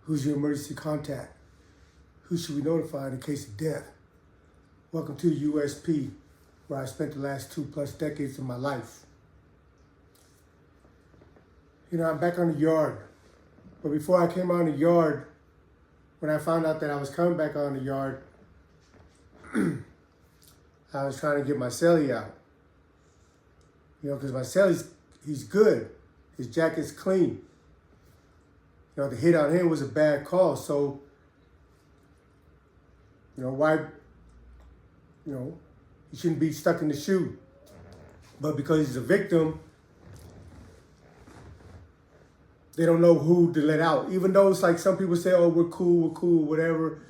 Who's your emergency contact? Who should we notify in case of death? Welcome to the USP, where I spent the last 2+ decades of my life. You know, I'm back on the yard. But before I came on the yard, when I found out that I was coming back on the yard, I was trying to get my celly out. You know, because my celly's, he's good. His jacket's clean. You know, the hit on him was a bad call. So, you know, why, you know, he shouldn't be stuck in the shoe. But because he's a victim, they don't know who to let out. Even though it's like some people say, oh, we're cool, whatever.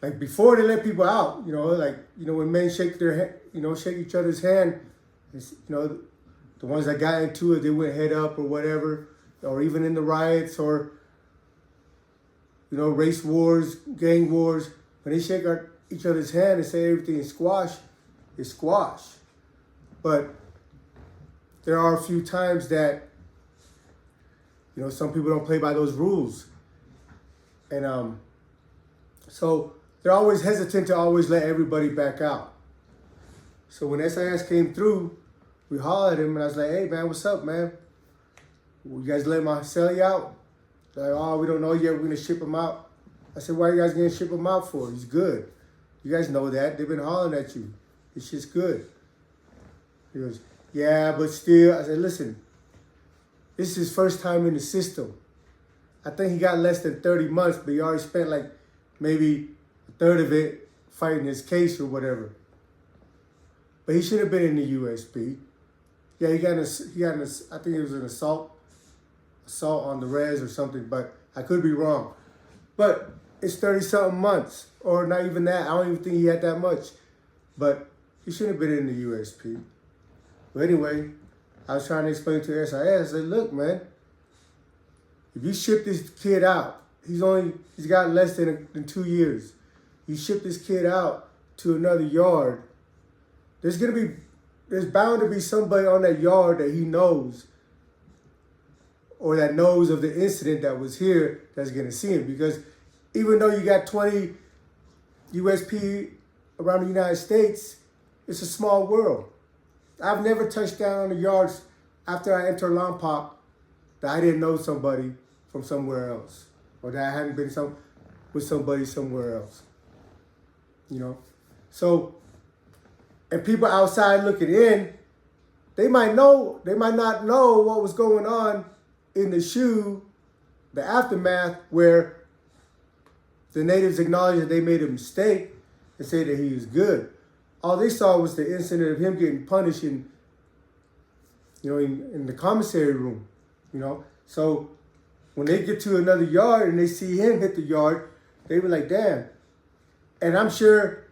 Like before they let people out, you know, like, you know, when men shake their, shake each other's hand, it's, you know, the ones that got into it, they went head up or whatever, or even in the riots or, you know, race wars, gang wars, when they shake each other's hand and say everything is squash, it's squash. But there are a few times that, you know, some people don't play by those rules. And so they're always hesitant to always let everybody back out. So when SIS came through, we hollered at him and I was like, hey man, what's up, man? You guys let my celly out? They're like, oh, we don't know yet, we're gonna ship him out. I said, why are you guys gonna ship him out for? He's good. You guys know that, they've been hollering at you. It's just good. He goes, yeah, but still. I said, listen, this is his first time in the system. I think he got less than 30 months, but he already spent like maybe a third of it fighting his case or whatever. But he should have been in the USP. Yeah, I think it was an assault on the res or something, but I could be wrong. But it's 30-something months, or not even that. I don't even think he had that much. But he shouldn't have been in the USP. But anyway, I was trying to explain to SIS, I said, look, man, if you ship this kid out, he's got less than 2 years. You ship this kid out to another yard, there's bound to be somebody on that yard that he knows or that knows of the incident that was here that's going to see him. Because even though you got 20 USP around the United States, it's a small world. I've never touched down on the yards after I entered Lompoc that I didn't know somebody from somewhere else, or that I hadn't been with somebody somewhere else. You know? So, and people outside looking in, they might not know what was going on in the shoe, the aftermath, where the natives acknowledged that they made a mistake and say that he was good. All they saw was the incident of him getting punished in the commissary room, you know. So when they get to another yard and they see him hit the yard, they were like, damn. And I'm sure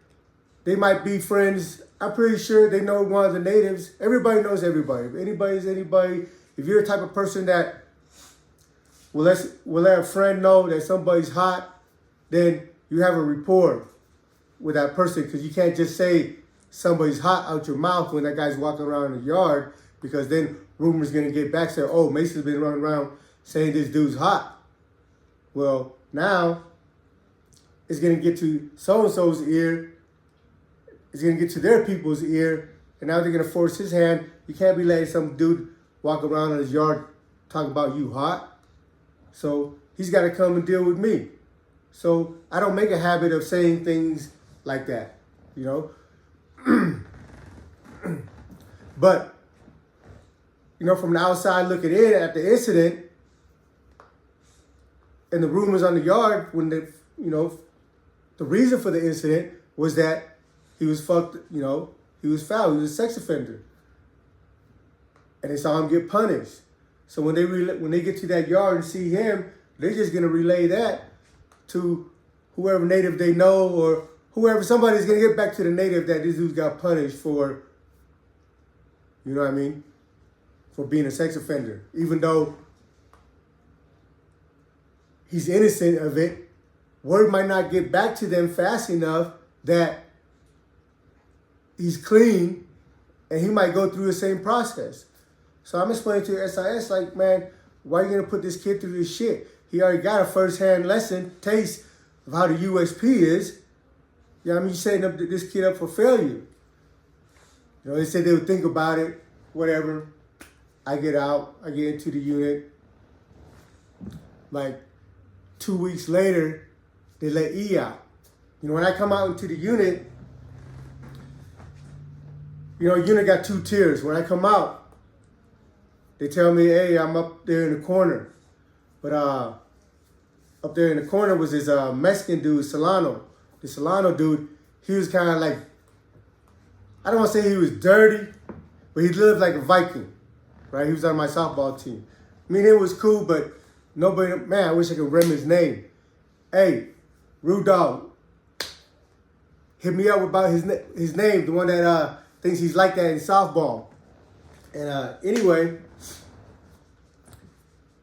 they might be friends. I'm pretty sure they know one of the natives. Everybody knows everybody. If anybody's anybody, if you're the type of person that will let a friend know that somebody's hot, then you have a rapport with that person, because you can't just say somebody's hot out your mouth when that guy's walking around in the yard, because then rumors going to get back saying, oh, Mason's been running around saying this dude's hot. Well, now it's going to get to so-and-so's ear. It's going to get to their people's ear, and now they're going to force his hand. You can't be letting some dude walk around in his yard talking about you hot. So he's got to come and deal with me. So I don't make a habit of saying things like that, you know. But, you know, from the outside looking in at the incident and the rumors on the yard, when the reason for the incident was that he was fucked, you know, he was foul, he was a sex offender. And they saw him get punished. So when they get to that yard and see him, they're just going to relay that to whoever native they know, or whoever, somebody's going to get back to the native that this dude got punished for, you know what I mean, for being a sex offender. Even though he's innocent of it, word might not get back to them fast enough that he's clean and he might go through the same process. So I'm explaining to SIS, like, man, why are you going to put this kid through this shit? he already got a first-hand taste of how the USP is. You know what I mean? You're setting up this kid up for failure. You know, they said they would think about it, whatever. I get out, I get into the unit. Like 2 weeks later, they let E out. You know, when I come out into the unit, you know, unit got 2 tiers. When I come out, they tell me, hey, I'm up there in the corner. But up there in the corner was this Mexican dude, Solano. The Solano dude, he was kind of like, I don't want to say he was dirty, but he lived like a Viking, right? He was on my softball team. I mean, it was cool, but nobody, man, I wish I could remember his name. Hey, Rude Dog, hit me up about his name, the one that thinks he's like that in softball. And anyway,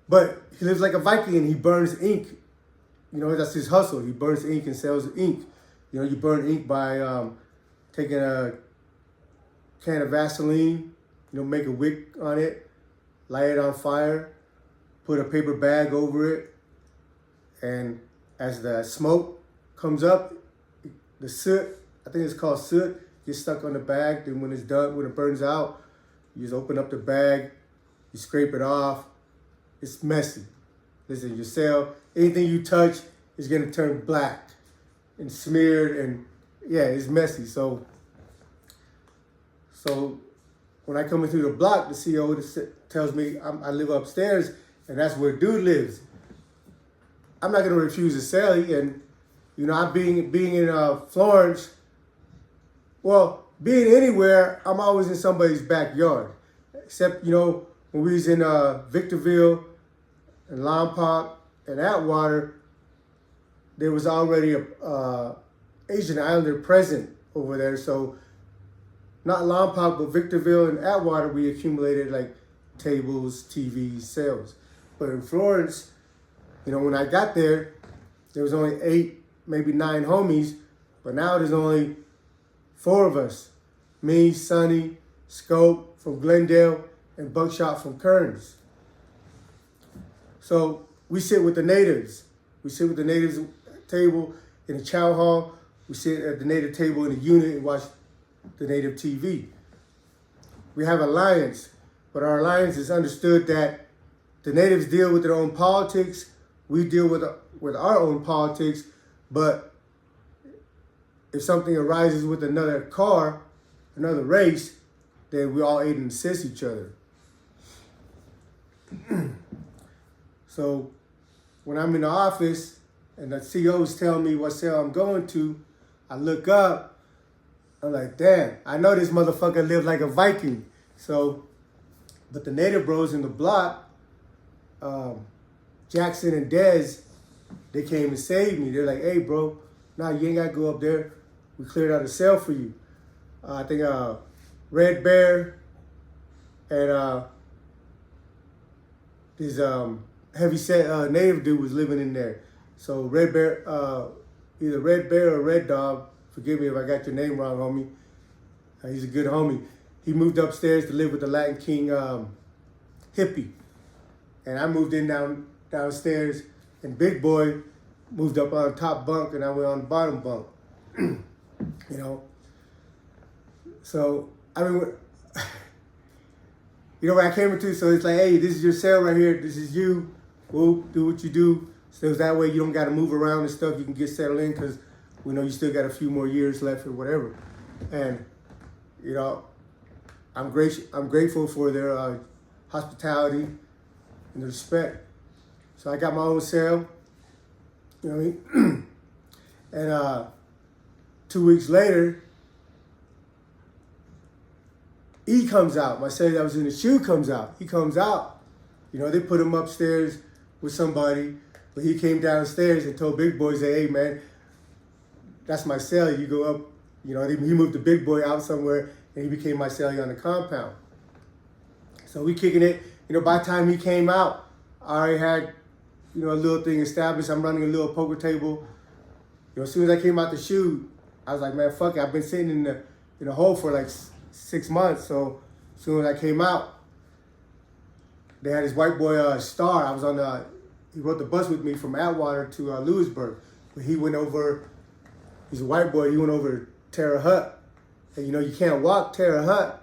but he lives like a Viking and he burns ink. You know, that's his hustle. He burns ink and sells ink. You know, you burn ink by taking a can of Vaseline, you know, make a wick on it, light it on fire, put a paper bag over it, and as the smoke comes up, the soot, I think it's called soot, gets stuck on the bag. Then when it's done, when it burns out, you just open up the bag, you scrape it off. It's messy. Listen, your cell, anything you touch is gonna turn black and smeared, and yeah, it's messy. So when I come in through the block, the CEO tells me I live upstairs, and that's where dude lives. I'm not gonna refuse a cellie, and you know, I'm being in Florence. Well, being anywhere, I'm always in somebody's backyard. Except, you know, when we was in Victorville and Lompoc and Atwater, there was already a Asian Islander present over there. So not Lompoc, but Victorville and Atwater, we accumulated like tables, TVs, sales. But in Florence, you know, when I got there, there was only 8, maybe 9 homies, but now there's only 4 of us. Me, Sonny, Scope from Glendale, and Buckshot from Kearns. So we sit with the natives. We sit with the natives table in the chow hall. We sit at the native table in the unit and watch the native TV. We have alliance, but our alliance is understood that the natives deal with their own politics. We deal with our own politics, but if something arises with another car, another race, then we all aid and assist each other. So when I'm in the office and the CEO's telling me what cell I'm going to, I look up, I'm like, damn, I know this motherfucker lived like a Viking. So, but the native bros in the block, Jackson and Dez, they came and saved me. They're like, hey, bro, nah, you ain't got to go up there. We cleared out a cell for you. I think Red Bear and this heavy set native dude was living in there. So Red Bear, either Red Bear or Red Dog, forgive me if I got your name wrong, homie. He's a good homie. He moved upstairs to live with the Latin King hippie. And I moved in downstairs, and Big Boy moved up on the top bunk, and I went on the bottom bunk. You know? So, I mean, you know what I came into? So it's like, hey, this is your cell right here. This is you. We'll do what you do. So that way you don't got to move around and stuff. You can get settled in because we know you still got a few more years left or whatever. And, you know, I'm grateful for their hospitality and the respect. So I got my own cell. You know what I mean? And 2 weeks later, E comes out. My cell that was in the shoe comes out. He comes out. You know, they put him upstairs with somebody, but he came downstairs and told Big Boy, say, hey, man, that's my cell. You go up. You know, he moved the Big Boy out somewhere, and he became my cellie on the compound. So we kicking it. You know, by the time he came out, I already had, you know, a little thing established. I'm running a little poker table. You know, as soon as I came out the shoe, I was like, man, fuck it. I've been sitting in the hole for like 6 months. So as soon as I came out, they had this white boy Star. I was on the he rode the bus with me from Atwater to Lewisburg. But he went over, he's a white boy, he went over to Terre Haute. And you know, you can't walk Terre Haute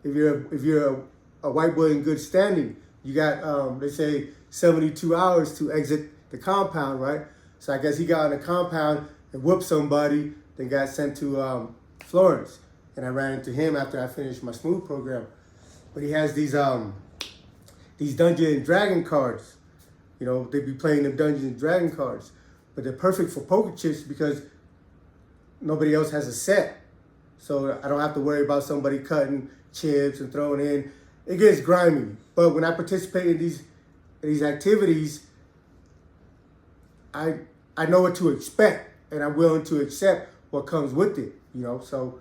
if you're a white boy in good standing. You got, they say, 72 hours to exit the compound, right? So I guess he got on the compound and whooped somebody, then got sent to Florence. And I ran into him after I finished my smooth program. But he has these Dungeons and Dragon cards. You know, they be playing them Dungeons and Dragon cards. But they're perfect for poker chips because nobody else has a set. So I don't have to worry about somebody cutting chips and throwing in. It gets grimy. But when I participate in these activities, I know what to expect, and I'm willing to accept what comes with it, you know. So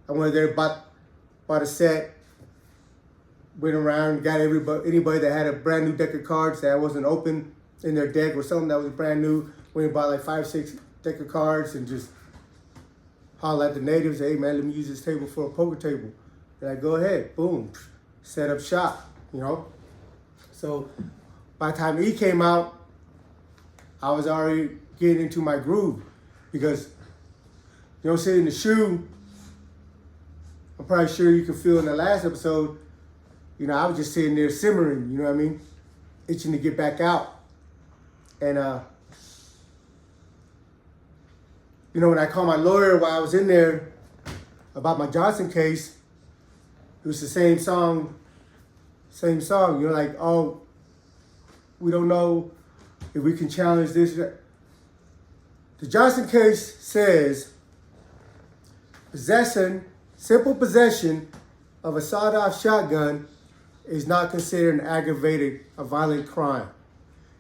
I went there, bought a set, went around, got anybody that had a brand new deck of cards that wasn't open in their deck or something that was brand new, went and bought like 5, 6 deck of cards and just holler at the natives, hey man, let me use this table for a poker table. And I go ahead, boom, set up shop, you know. So by the time E came out, I was already getting into my groove because, you know, sitting in the shoe, I'm probably sure you can feel in the last episode, you know, I was just sitting there simmering, you know what I mean? Itching to get back out. And, you know, when I called my lawyer while I was in there about my Johnson case, it was the same song, you know, like, oh, we don't know if we can challenge this. The Johnson case says simple possession of a sawed-off shotgun is not considered an aggravated or violent crime.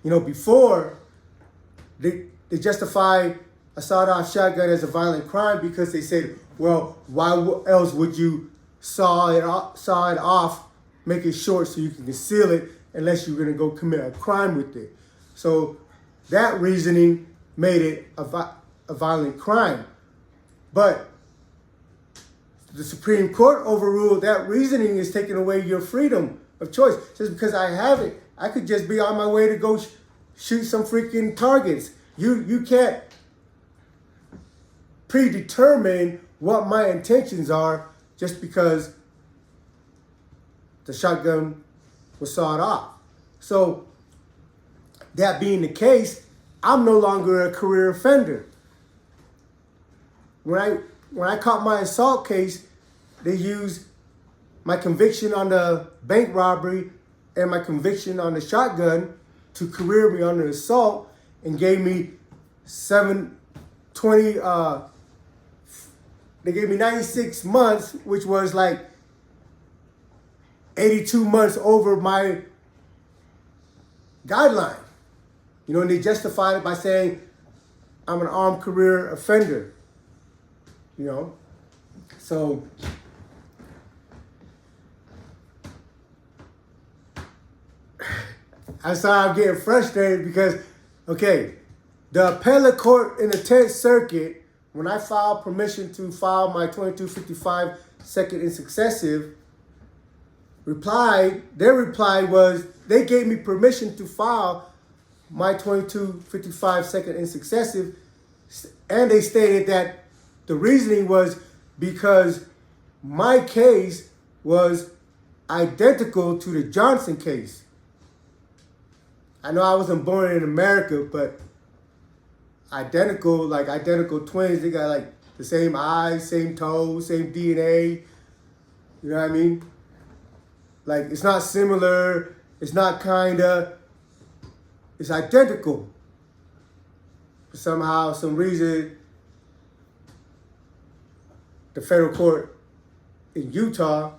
You know, before, they justified a sawed-off shotgun as a violent crime because they said, well, why else would you saw it off, make it short so you can conceal it unless you're going to go commit a crime with it. So that reasoning made it a violent crime. But the Supreme Court overruled that reasoning is taking away your freedom of choice. Just because I have it, I could just be on my way to go shoot some freaking targets. You can't predetermine what my intentions are just because the shotgun was sawed off. So that being the case, I'm no longer a career offender. When I caught my assault case, they used my conviction on the bank robbery and my conviction on the shotgun to career me under assault and gave me 720. They gave me 96 months, which was like 82 months over my guideline. You know, and they justified it by saying I'm an armed career offender. You know, so I started getting frustrated because, okay, the appellate court in the 10th Circuit, when I filed permission to file my 2255 second and successive, their reply was they gave me permission to file my 2255 second and successive, and they stated that the reasoning was because my case was identical to the Johnson case. I know I wasn't born in America, but identical twins, they got like the same eyes, same toes, same DNA. You know what I mean? Like, it's not similar, it's not kinda, it's identical. But somehow, some reason, the federal court in Utah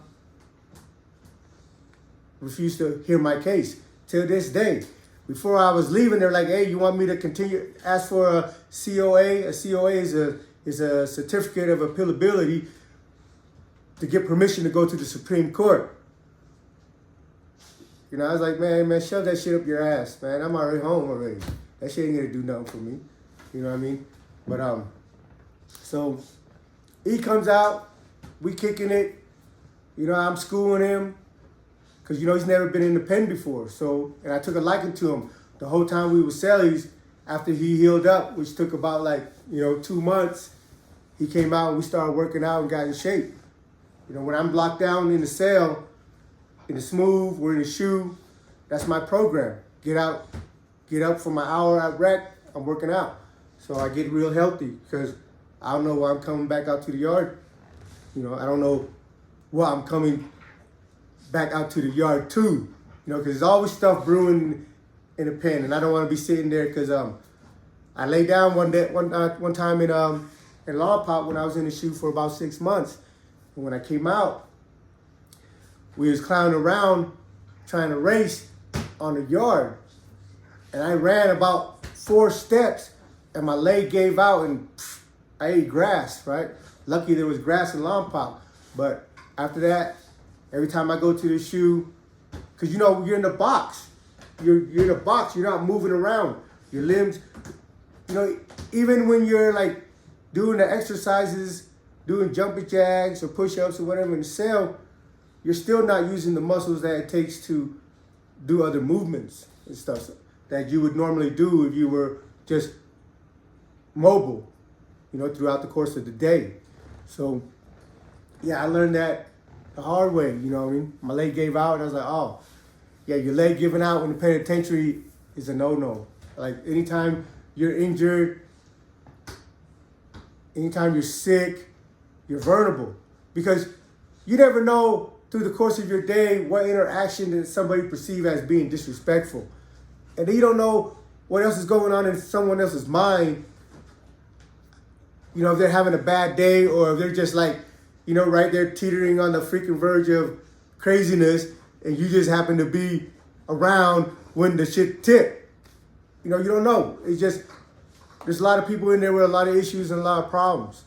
refused to hear my case till this day. Before I was leaving, they're like, hey, you want me to continue, ask for a COA? A COA is a certificate of appealability to get permission to go to the Supreme Court. You know, I was like, man, shove that shit up your ass, man. I'm already home already. That shit ain't gonna do nothing for me. You know what I mean? But, so he comes out, we kicking it. You know, I'm schooling him because, you know, he's never been in the pen before. So, and I took a liking to him. the whole time we were cellies, after he healed up, which took about like, 2 months, he came out and we started working out and got in shape. When I'm blocked down in the cell, in the smooth, or in the shoe, that's my program. Get out, get up for my hour at rec, I'm working out. So I get real healthy because I don't know why I'm coming back out to the yard. I don't know what I'm coming back out to the yard to, because there's always stuff brewing in the pen, and I don't want to be sitting there because I lay down one time in Lawn Pop when I was in the shoe for about 6 months. And when I came out, we was clowning around trying to race on the yard. And I ran about 4 steps and my leg gave out and I ate grass, right? Lucky there was grass in Lawn Pop. But after that, every time I go to the shoe, because you're in the box. You're in a box, you're not moving around. Your limbs, even when you're like doing the exercises, doing jumping jacks or push-ups or whatever in the cell, you're still not using the muscles that it takes to do other movements and stuff that you would normally do if you were just mobile, throughout the course of the day. So, yeah, I learned that the hard way, My leg gave out and I was like, oh, yeah, your leg giving out in the penitentiary is a no-no. Like anytime you're injured, anytime you're sick, you're vulnerable. Because you never know through the course of your day what interaction that somebody perceive as being disrespectful. And you don't know what else is going on in someone else's mind. If they're having a bad day or if they're just like, right there teetering on the freaking verge of craziness and you just happen to be around when the shit tipped. You don't know. It's just, there's a lot of people in there with a lot of issues and a lot of problems.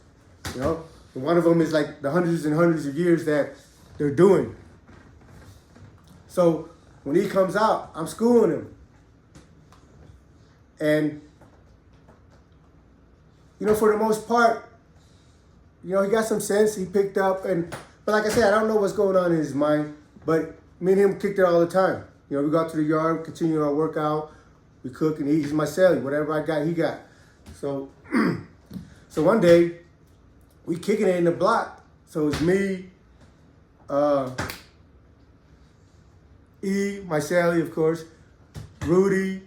And one of them is like the hundreds and hundreds of years that they're doing. So when he comes out, I'm schooling him. And, for the most part, he got some sense. He picked up. But like I said, I don't know what's going on in his mind. But me and him kicked it all the time. We go out to the yard, continue our workout. We cook and eat. He's my celly. Whatever I got, he got. So, so one day, we kicking it in the block. So it's me, E, my celly, of course, Rudy,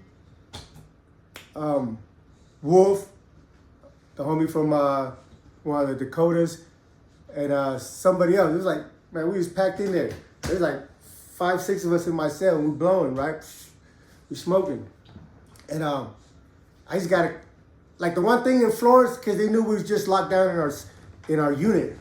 Wolf, the homie from one of the Dakotas, and somebody else. It was like, man, we was packed in there. There's like 5, 6 of us in my cell, and we blowing, right? We smoking. And I just got to, like the one thing in Florence, because they knew we was just locked down in our unit.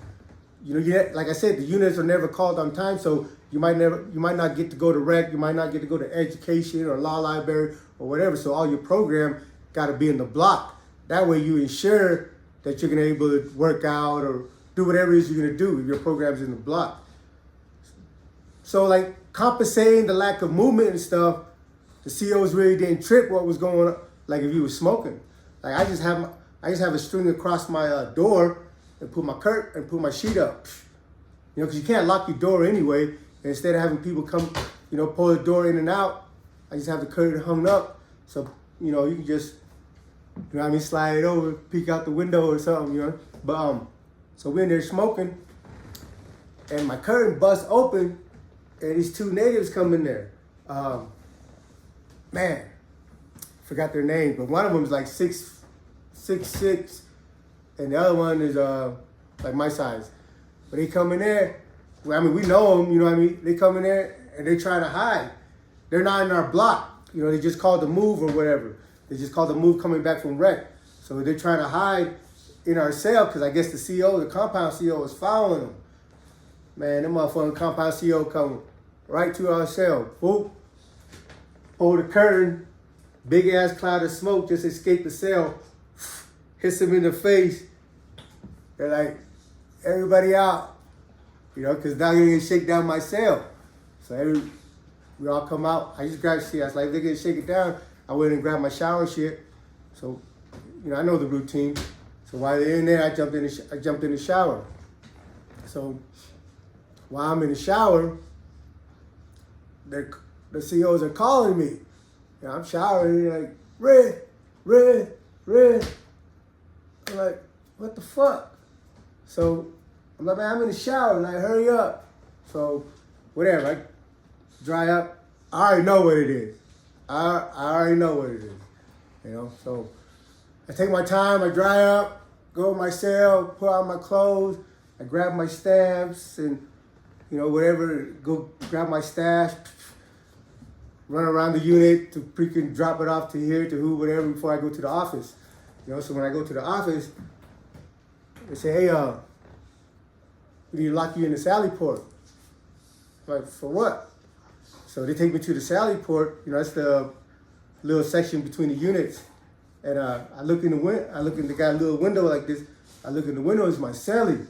Like I said, the units are never called on time, so you might not get to go to rec, you might not get to go to education or law library or whatever. So all your program got to be in the block. That way you ensure that you're gonna be able to work out or do whatever it is you're gonna do if your program's in the block. So like compensating the lack of movement and stuff, the COs really didn't trip what was going on. Like if you were smoking, like I just have a string across my door and put my sheet up, because you can't lock your door anyway. And instead of having people come, pull the door in and out, I just have the curtain hung up, so you can just, slide it over, peek out the window or something, But so we're in there smoking, and my curtain busts open, and these 2 natives come in there. Man, forgot their name, but one of them is like 6'6", and the other one is like my size. But they come in there. Well, we know them. They come in there and they try to hide. They're not in our block. They just called the move or whatever. They just called the move coming back from rec. So they're trying to hide in our cell because I guess the compound CO is following them. Man, them motherfucking compound CO come right to our cell. Boop. Pull the curtain. Big ass cloud of smoke just escaped the cell. Hits them in the face. They're like, everybody out. Because now you're going to shake down my cell. So we all come out. I just grabbed shit. I was like, if they're going to shake it down, I went and grabbed my shower shit. So, I know the routine. So while they're in there, I jumped in the shower. So while I'm in the shower, the COs are calling me. And I'm showering, like, red, red, red. I'm like, what the fuck? So I'm like, man, I'm in the shower, like, hurry up. So whatever, I dry up. I already know what it is. I already know what it is. You know, so I take my time, I dry up, go to my cell, put on my clothes, I grab my stamps and, you know, whatever, go grab my stash, run around the unit to freaking drop it off to here, to who, whatever, before I go to the office. You know, so when I go to the office, they say, hey, we need to lock you in the sally port. I'm like, for what? So they take me to the sally port, you know, that's the little section between the units. And I look in the window, they got a little window like this. I look in the window, it's my cellie.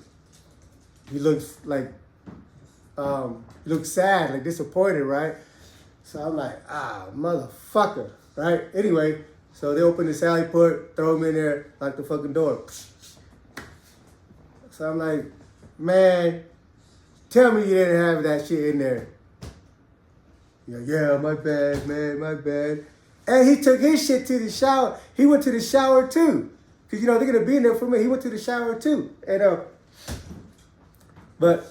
He looks like, he looks sad, like disappointed, right? So I'm like, motherfucker, right? Anyway, so they open the sally port, throw him in there, lock the fucking door. So I'm like, man, tell me you didn't have that shit in there. Yeah, my bad, man, my bad. And he took his shit to the shower. He went to the shower too. Cause you know, they're gonna be in there for me. He went to the shower too. And but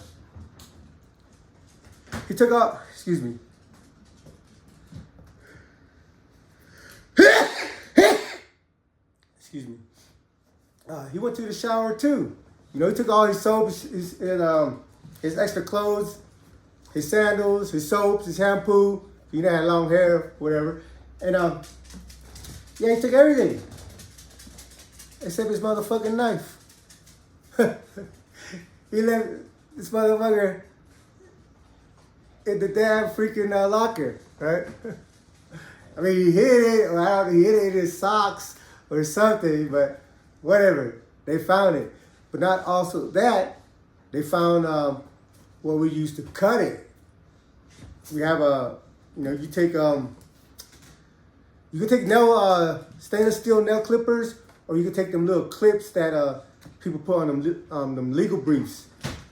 he took off, excuse me. Excuse me. He went to the shower too. You know, he took all his soaps, his extra clothes, his sandals, his soaps, his shampoo. You know, had long hair, whatever. And yeah, he took everything except his motherfucking knife. He left this motherfucker in the damn freaking locker, right? I mean, he hid it, or I don't know, he hid it in his socks or something, but whatever. They found it. But not also that, they found what we used to cut it. We have you know, you take, you can take stainless steel nail clippers, or you can take them little clips that people put on them legal briefs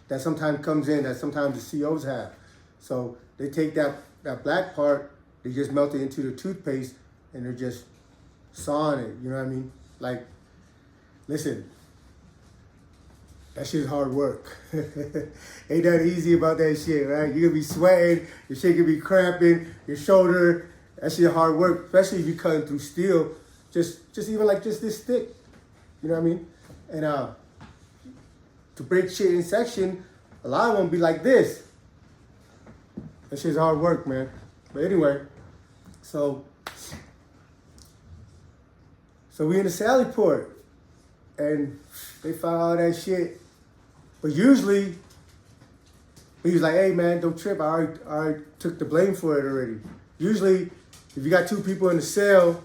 that sometimes comes in, that sometimes the COs have. So they take that black part, they just melt it into the toothpaste, and they're just sawing it, you know what I mean? Like, listen, that shit's hard work. Ain't that easy about that shit, right? You gonna be sweating, your shit gonna be cramping, your shoulder, that shit hard work, especially if you're cutting through steel, just even like just this thick, you know what I mean? And to break shit in section, a lot of them be like this. That shit's hard work, man. But anyway, so we in the sally port, and they found all that shit. But usually, he was like, hey man, don't trip, I already took the blame for it already. Usually, if you got two people in the cell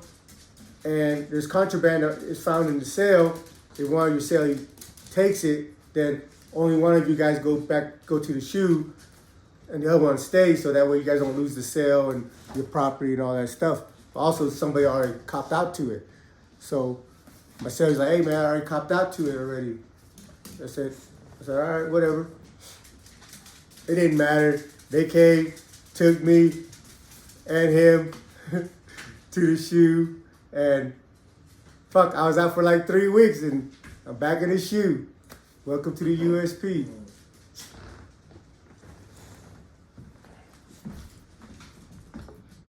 and there's contraband that is found in the cell, if one of your cellie takes it, then only one of you guys go to the shoe, and the other one stays, so that way you guys don't lose the cell and your property and all that stuff. But also, somebody already copped out to it. So my cellie's like, hey man, I already copped out to it already. I said, all right, whatever. It didn't matter. They came, took me and him to the shoe, and fuck, I was out for like 3 weeks, and I'm back in the shoe. Welcome to the USP.